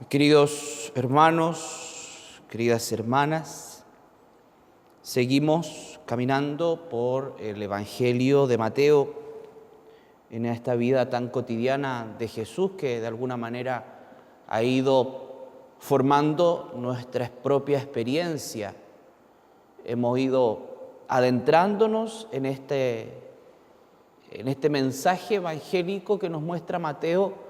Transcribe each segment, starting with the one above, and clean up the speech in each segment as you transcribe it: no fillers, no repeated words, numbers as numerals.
Queridos hermanos, queridas hermanas, seguimos caminando por el Evangelio de Mateo en esta vida tan cotidiana de Jesús que de alguna manera ha ido formando nuestra propia experiencia. Hemos ido adentrándonos en este mensaje evangélico que nos muestra Mateo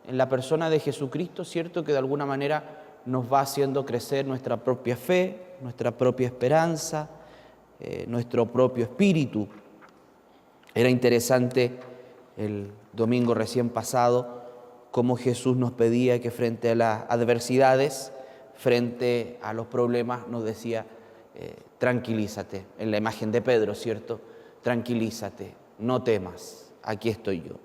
en la persona de Jesucristo, cierto que de alguna manera nos va haciendo crecer nuestra propia fe, nuestra propia esperanza, nuestro propio espíritu. Era interesante el domingo recién pasado cómo Jesús nos pedía que frente a las adversidades, frente a los problemas, nos decía, tranquilízate, en la imagen de Pedro, ¿cierto? Tranquilízate, no temas, aquí estoy yo.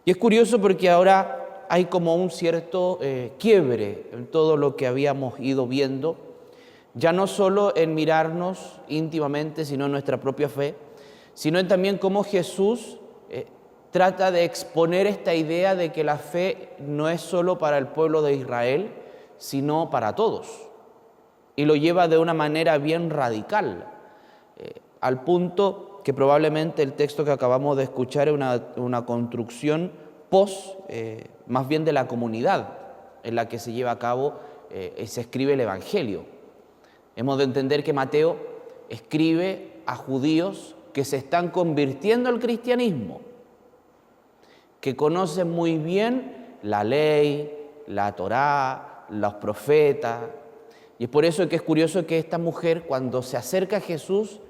Y es curioso porque ahora hay como un cierto quiebre en todo lo que habíamos ido viendo, ya no solo en mirarnos íntimamente, sino en nuestra propia fe, sino en también cómo Jesús trata de exponer esta idea de que la fe no es solo para el pueblo de Israel, sino para todos. Y lo lleva de una manera bien radical, al punto que probablemente el texto que acabamos de escuchar es una construcción más bien de la comunidad en la que se lleva a cabo y se escribe el Evangelio. Hemos de entender que Mateo escribe a judíos que se están convirtiendo al cristianismo, que conocen muy bien la ley, la Torá, los profetas, y es por eso que es curioso que esta mujer, cuando se acerca a Jesús,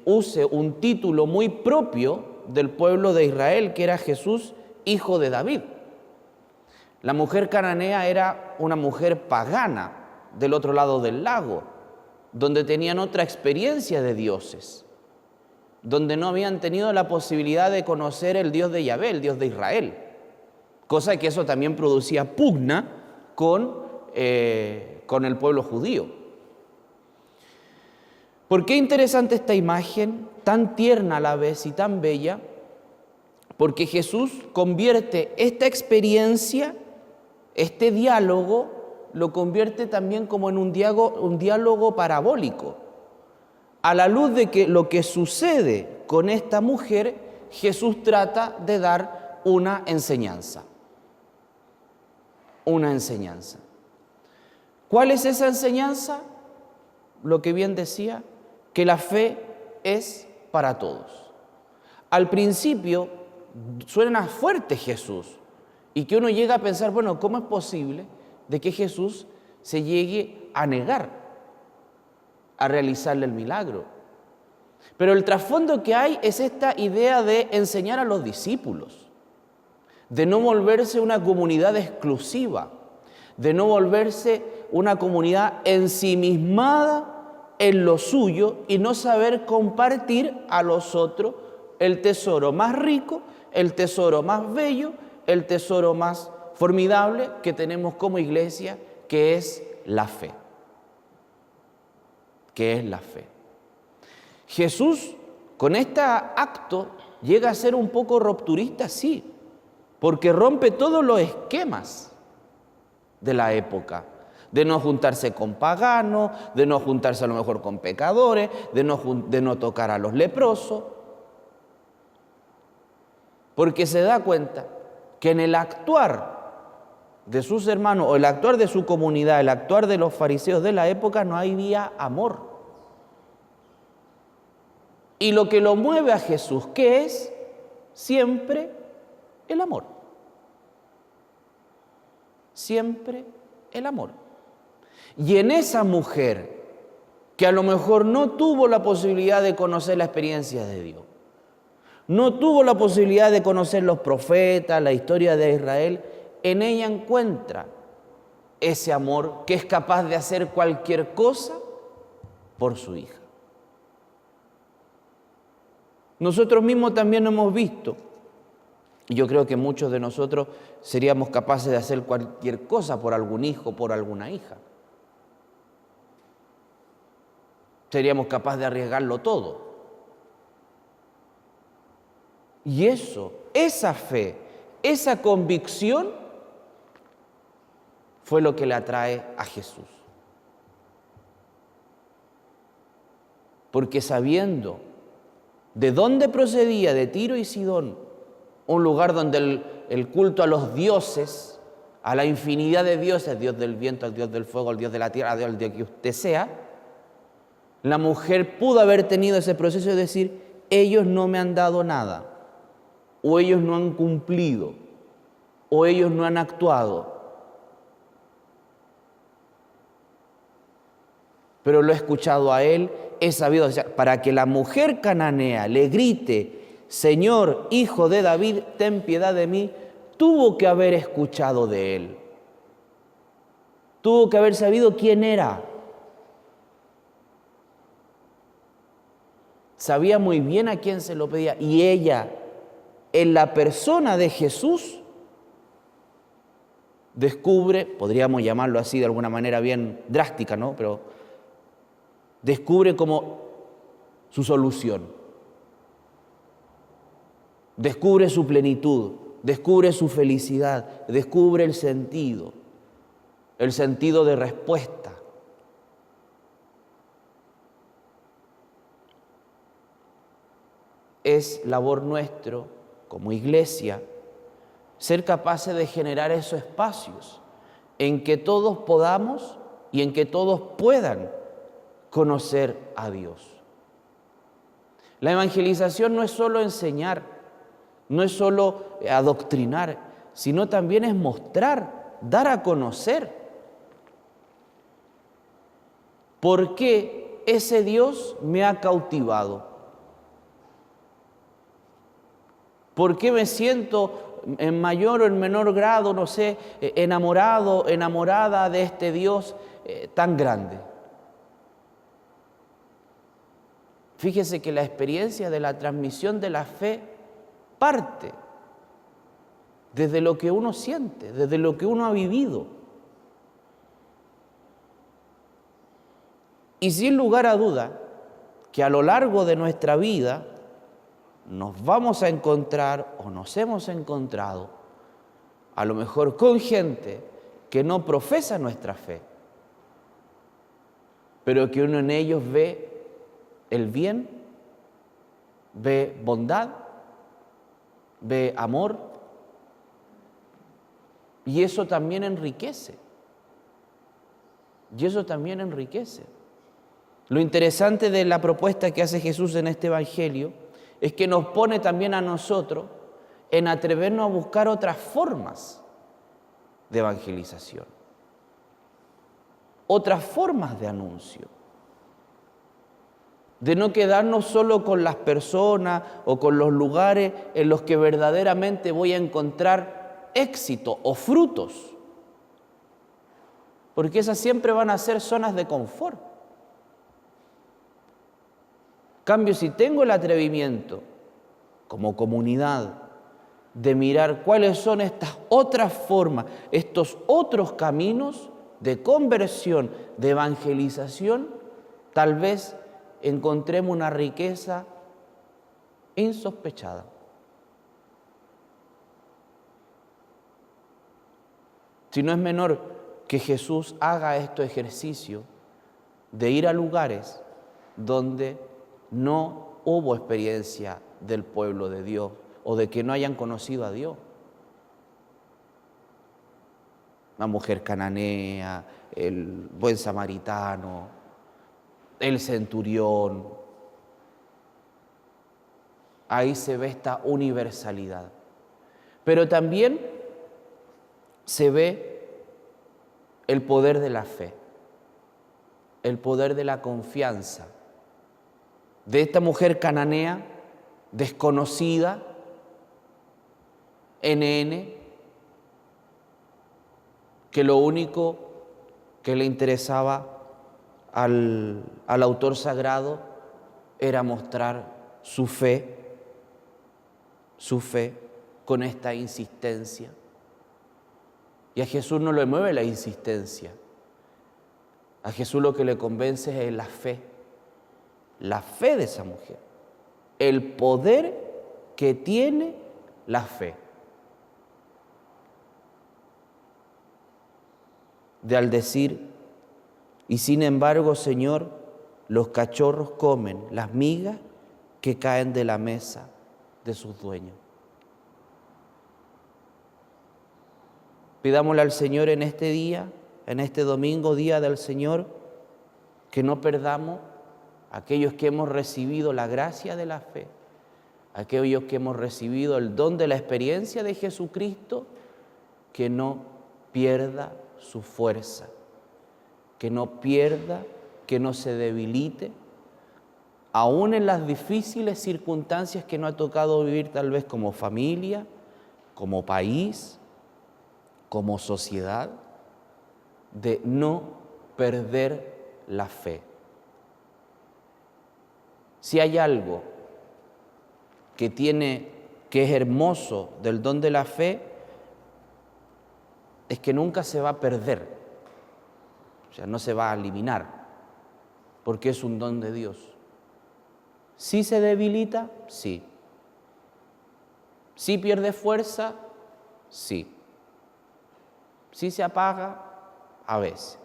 use un título muy propio del pueblo de Israel, que era Jesús, hijo de David. La mujer cananea era una mujer pagana del otro lado del lago, donde tenían otra experiencia de dioses, donde no habían tenido la posibilidad de conocer el Dios de Yahvé, el Dios de Israel, cosa que eso también producía pugna con el pueblo judío. ¿Por qué interesante esta imagen, tan tierna a la vez y tan bella? Porque Jesús convierte esta experiencia, este diálogo, lo convierte también como en un diálogo parabólico. A la luz de que lo que sucede con esta mujer, Jesús trata de dar una enseñanza. Una enseñanza. ¿Cuál es esa enseñanza? Lo que bien decía, que la fe es para todos. Al principio suena fuerte Jesús y que uno llega a pensar, bueno, ¿cómo es posible de que Jesús se llegue a negar a realizarle el milagro? Pero el trasfondo que hay es esta idea de enseñar a los discípulos, de no volverse una comunidad exclusiva, de no volverse una comunidad ensimismada en lo suyo y no saber compartir a los otros el tesoro más rico, el tesoro más bello, el tesoro más formidable que tenemos como iglesia, que es la fe. Que es la fe. Jesús, con este acto, llega a ser un poco rupturista, sí, porque rompe todos los esquemas de la época, de no juntarse con paganos, de no juntarse a lo mejor con pecadores, de no tocar a los leprosos, porque se da cuenta que en el actuar de sus hermanos, o el actuar de su comunidad, el actuar de los fariseos de la época, no había amor. Y lo que lo mueve a Jesús, ¿qué es? Siempre el amor. Siempre el amor. Y en esa mujer, que a lo mejor no tuvo la posibilidad de conocer la experiencia de Dios, no tuvo la posibilidad de conocer los profetas, la historia de Israel, en ella encuentra ese amor que es capaz de hacer cualquier cosa por su hija. Nosotros mismos también hemos visto, y yo creo que muchos de nosotros seríamos capaces de hacer cualquier cosa por algún hijo, por alguna hija. Seríamos capaces de arriesgarlo todo. Y esa fe, esa convicción fue lo que le atrae a Jesús. Porque sabiendo de dónde procedía, de Tiro y Sidón, un lugar donde el culto a los dioses, a la infinidad de dioses, Dios del viento, al Dios del fuego, al Dios de la tierra, al Dios que usted sea, la mujer pudo haber tenido ese proceso de decir, ellos no me han dado nada, o ellos no han cumplido, o ellos no han actuado. Pero lo he escuchado a él, he sabido, o sea, para que la mujer cananea le grite, Señor, hijo de David, ten piedad de mí, tuvo que haber escuchado de él. Tuvo que haber sabido quién era. Sabía muy bien a quién se lo pedía. Y ella, en la persona de Jesús, descubre, podríamos llamarlo así de alguna manera bien drástica, ¿no? Pero descubre como su solución. Descubre su plenitud, descubre su felicidad, descubre el sentido de respuesta. Es labor nuestro, como iglesia, ser capaces de generar esos espacios en que todos podamos y en que todos puedan conocer a Dios. La evangelización no es solo enseñar, no es solo adoctrinar, sino también es mostrar, dar a conocer por qué ese Dios me ha cautivado. ¿Por qué me siento en mayor o en menor grado, no sé, enamorado, enamorada de este Dios tan grande? Fíjese que la experiencia de la transmisión de la fe parte desde lo que uno siente, desde lo que uno ha vivido. Y sin lugar a duda, que a lo largo de nuestra vida nos vamos a encontrar o nos hemos encontrado a lo mejor con gente que no profesa nuestra fe, pero que uno en ellos ve el bien, ve bondad, ve amor, y eso también enriquece. Y eso también enriquece. Lo interesante de la propuesta que hace Jesús en este Evangelio es que nos pone también a nosotros en atrevernos a buscar otras formas de evangelización, otras formas de anuncio, de no quedarnos solo con las personas o con los lugares en los que verdaderamente voy a encontrar éxito o frutos, porque esas siempre van a ser zonas de confort. En cambio, si tengo el atrevimiento como comunidad de mirar cuáles son estas otras formas, estos otros caminos de conversión, de evangelización, tal vez encontremos una riqueza insospechada. Si no es menor que Jesús haga este ejercicio de ir a lugares donde no hubo experiencia del pueblo de Dios o de que no hayan conocido a Dios. La mujer cananea, el buen samaritano, el centurión. Ahí se ve esta universalidad. Pero también se ve el poder de la fe, el poder de la confianza, de esta mujer cananea, desconocida, NN, que lo único que le interesaba al autor sagrado era mostrar su fe con esta insistencia. Y a Jesús no le mueve la insistencia. A Jesús lo que le convence es la fe de esa mujer, el poder que tiene la fe. de al decir, y sin embargo, Señor, los cachorros comen las migas que caen de la mesa de sus dueños. Pidámosle al Señor en este día, en este domingo, día del Señor, que no perdamos aquellos que hemos recibido la gracia de la fe, aquellos que hemos recibido el don de la experiencia de Jesucristo, que no pierda su fuerza, que no pierda, que no se debilite, aún en las difíciles circunstancias que nos ha tocado vivir tal vez como familia, como país, como sociedad, de no perder la fe. Si hay algo que es hermoso del don de la fe, es que nunca se va a perder, o sea, no se va a eliminar, porque es un don de Dios. ¿Sí se debilita? Sí. ¿Sí pierde fuerza? Sí. ¿Sí se apaga? A veces.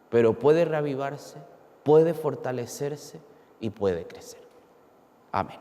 Pero puede reavivarse, puede fortalecerse y puede crecer. Amén.